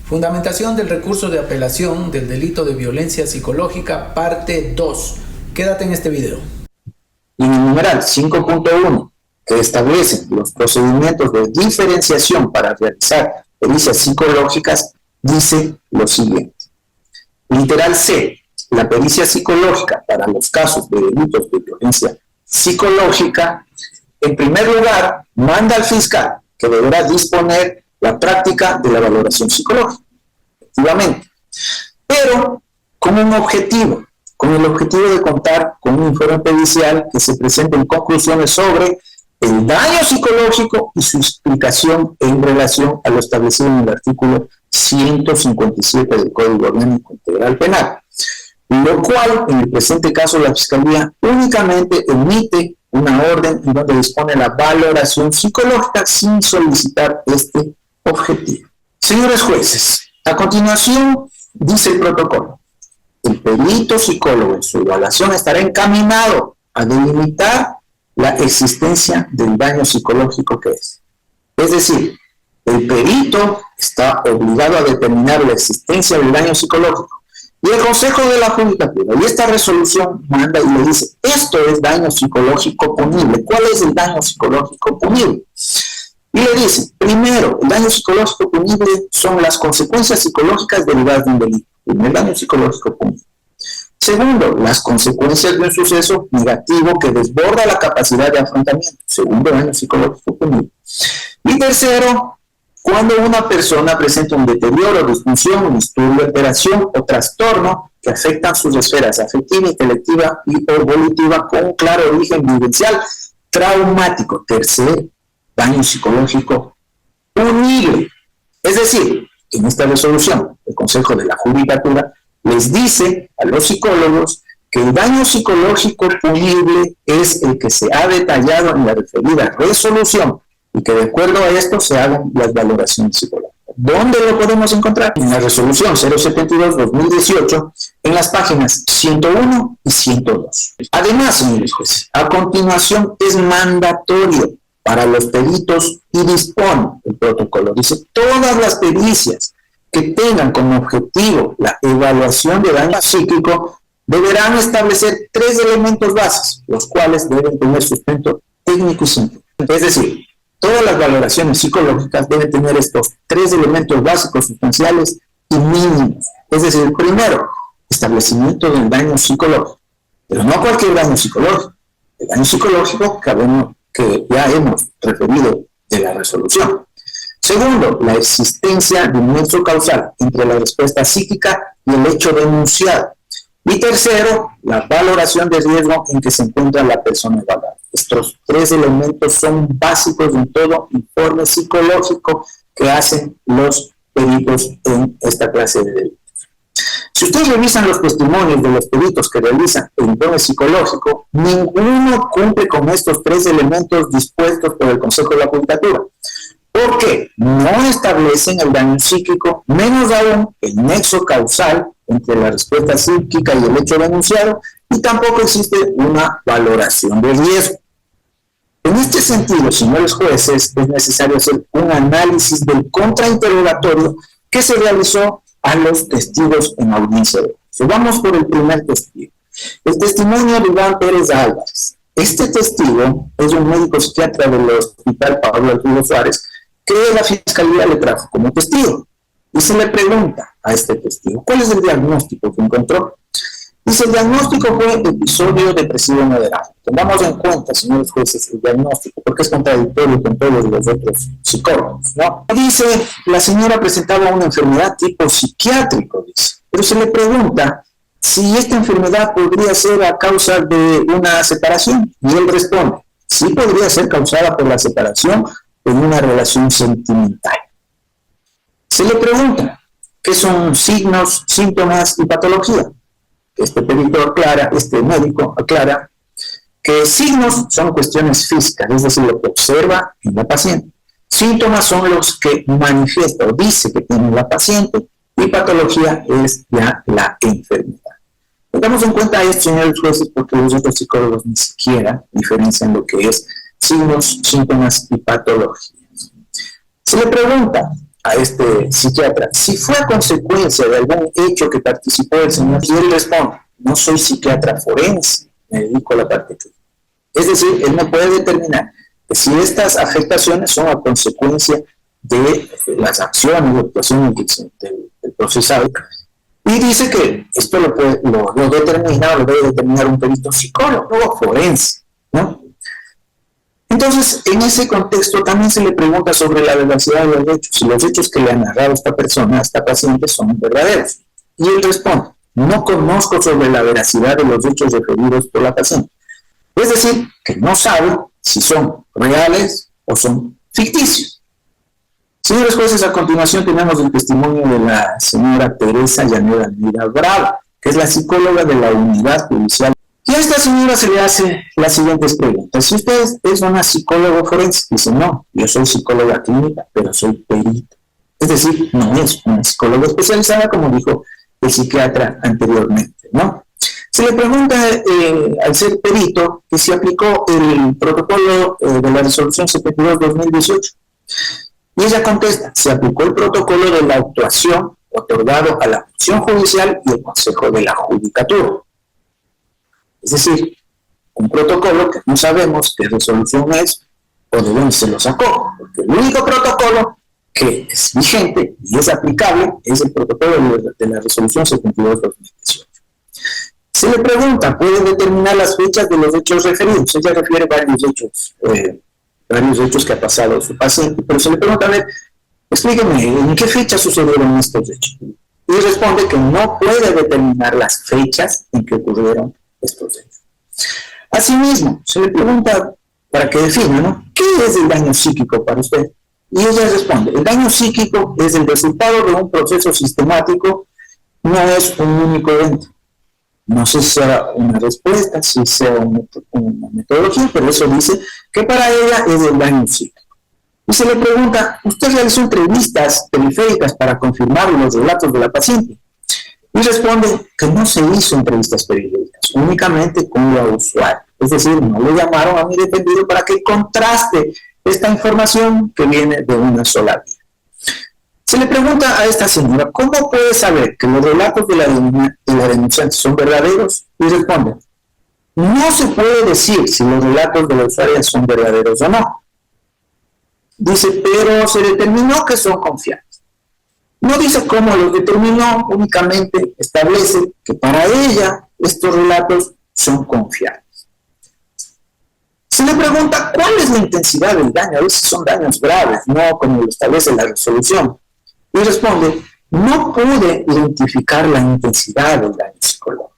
Fundamentación del recurso de apelación del delito de violencia psicológica, parte 2. Quédate en este video. Y en el numeral 5.1, que establece los procedimientos de diferenciación para realizar pericias psicológicas, dice lo siguiente. Literal C. La pericia psicológica para los casos de delitos de violencia psicológica, en primer lugar, manda al fiscal que deberá disponer la práctica de la valoración psicológica, efectivamente, pero con un objetivo, con el objetivo de contar con un informe pericial que se presenten conclusiones sobre el daño psicológico y su explicación en relación a lo establecido en el artículo 157 del Código Orgánico Integral Penal, lo cual, en el presente caso, la Fiscalía únicamente emite una orden en donde dispone la valoración psicológica sin solicitar este objetivo. Señores jueces, a continuación dice el protocolo: el perito psicólogo en su evaluación estará encaminado a delimitar la existencia del daño psicológico que es. Es decir, el perito está obligado a determinar la existencia del daño psicológico. Y el Consejo de la Judicatura, y esta resolución manda y le dice, esto es daño psicológico punible. ¿Cuál es el daño psicológico punible? Y le dice, primero, el daño psicológico punible son las consecuencias psicológicas derivadas de un delito. Primer daño psicológico punible. Segundo, las consecuencias de un suceso negativo que desborda la capacidad de afrontamiento. Segundo daño psicológico punible. Y tercero, cuando una persona presenta un deterioro, disfunción, un disturbio, alteración o trastorno que afectan sus esferas afectiva, intelectiva y o volitiva con un claro origen vivencial traumático. Tercer daño psicológico punible. Es decir, en esta resolución, el Consejo de la Judicatura les dice a los psicólogos que el daño psicológico punible es el que se ha detallado en la referida resolución y que de acuerdo a esto se hagan las valoraciones psicológicas. ¿Dónde lo podemos encontrar? En la resolución 072-2018, en las páginas 101 y 102. Además, señores jueces, a continuación es mandatorio para los peritos y dispone el protocolo. Dice, todas las pericias que tengan como objetivo la evaluación de daño psíquico deberán establecer 3 elementos básicos, los cuales deben tener sustento técnico y científico. Es decir, todas las valoraciones psicológicas deben tener estos 3 elementos básicos, sustanciales y mínimos. Es decir, primero, establecimiento del daño psicológico, pero no cualquier daño psicológico. El daño psicológico que ya hemos referido de la resolución. Segundo, la existencia de un nexo causal entre la respuesta psíquica y el hecho denunciado. Y tercero, la valoración de riesgo en que se encuentra la persona evaluada. Estos 3 elementos son básicos en todo informe psicológico que hacen los peritos en esta clase de delitos. Si ustedes revisan los testimonios de los peritos que realizan el informe psicológico, ninguno cumple con estos 3 elementos dispuestos por el Consejo de la Judicatura, porque no establecen el daño psíquico, menos aún el nexo causal entre la respuesta psíquica y el hecho denunciado, y tampoco existe una valoración de riesgo. En este sentido, señores jueces, es necesario hacer un análisis del contrainterrogatorio que se realizó a los testigos en audiencia de juicio. Vamos por el primer testigo. El testimonio de Iván Pérez Álvarez. Este testigo es un médico psiquiatra del Hospital Pablo Arturo Suárez que la Fiscalía le trajo como testigo. Y se le pregunta a este testigo, ¿cuál es el diagnóstico que encontró? Dice, el diagnóstico fue episodio depresivo moderado. Tengamos en cuenta, señores jueces, el diagnóstico, porque es contradictorio con todos los otros psicólogos, ¿no? Dice, la señora presentaba una enfermedad tipo psiquiátrico, dice, pero se le pregunta si esta enfermedad podría ser a causa de una separación. Y él responde, sí podría ser causada por la separación en una relación sentimental. Se le pregunta, ¿qué son signos, síntomas y patología? Este médico aclara que signos son cuestiones físicas, es decir, lo que observa en la paciente. Síntomas son los que manifiesta o dice que tiene la paciente, y patología es ya la enfermedad. Tengamos en cuenta esto, señores jueces, porque los otros psicólogos ni siquiera diferencian lo que es signos, síntomas y patologías. Se le pregunta, a este psiquiatra si fue a consecuencia de algún hecho que participó el señor, y él responde, no soy psiquiatra forense, me dedico a la parte clínica. Es decir, él no puede determinar que si estas afectaciones son a consecuencia de las acciones o actuaciones del procesado, y dice que esto lo determina o lo debe determinar un perito psicólogo forense, ¿no? Entonces, en ese contexto también se le pregunta sobre la veracidad de los hechos, si los hechos que le ha narrado esta persona, esta paciente, son verdaderos. Y él responde, no conozco sobre la veracidad de los hechos referidos por la paciente. Es decir, que no sabe si son reales o son ficticios. Señores jueces, a continuación tenemos el testimonio de la señora Teresa Llanera Almeida Bravo, que es la psicóloga de la unidad judicial. Y a esta señora se le hace las siguientes preguntas. Si usted es una psicóloga forense, dice, no, yo soy psicóloga clínica, pero soy perita. Es decir, no es una psicóloga especializada, como dijo el psiquiatra anteriormente, ¿no? Se le pregunta al ser perito que si aplicó el protocolo de la resolución 72-2018. Y ella contesta, se aplicó el protocolo de la actuación otorgado a la función judicial y el Consejo de la Judicatura. Es decir, un protocolo que no sabemos qué resolución es o de dónde se lo sacó, porque el único protocolo que es vigente y es aplicable es el protocolo de la resolución 72-2018. Se le pregunta, ¿puede determinar las fechas de los hechos referidos? Ella refiere varios hechos que ha pasado su paciente, pero se le pregunta, a ver, explíqueme, ¿en qué fecha sucedieron estos hechos? Y responde que no puede determinar las fechas en que ocurrieron estos hechos. Asimismo, se le pregunta, para que defina, ¿no? ¿Qué es el daño psíquico para usted? Y ella responde, el daño psíquico es el resultado de un proceso sistemático, no es un único evento. No sé si sea una respuesta, si sea una metodología, pero eso dice que para ella es el daño psíquico. Y se le pregunta, ¿usted realizó entrevistas periféricas para confirmar los relatos de la paciente? Y responde que no se hizo entrevistas periféricas, únicamente con la usuaria. Es decir, no le llamaron a mi defendido para que contraste esta información que viene de una sola vía. Se le pregunta a esta señora, ¿cómo puede saber que los relatos de la denunciante son verdaderos? Y responde, no se puede decir si los relatos de la usuaria son verdaderos o no. Dice, pero se determinó que son confiables. No dice cómo los determinó, únicamente establece que para ella estos relatos son confiables. Se le pregunta, ¿cuál es la intensidad del daño? A veces son daños graves, no como lo establece la resolución. Y responde, no pude identificar la intensidad del daño psicológico.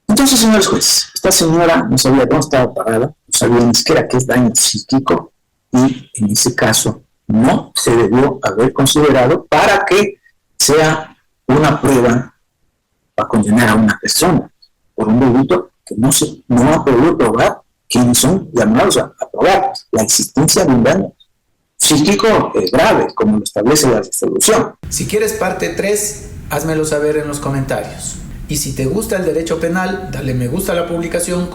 Entonces, señores jueces, esta señora no sabía dónde estaba parada, no sabía ni siquiera qué es daño psíquico, y en ese caso no se debió haber considerado para que sea una prueba para condenar a una persona por un delito que no ha podido probar quienes son llamados a probar la existencia de un daño psíquico grave, como lo establece la resolución. Si quieres parte 3, házmelo saber en los comentarios. Y si te gusta el derecho penal, dale me gusta a la publicación,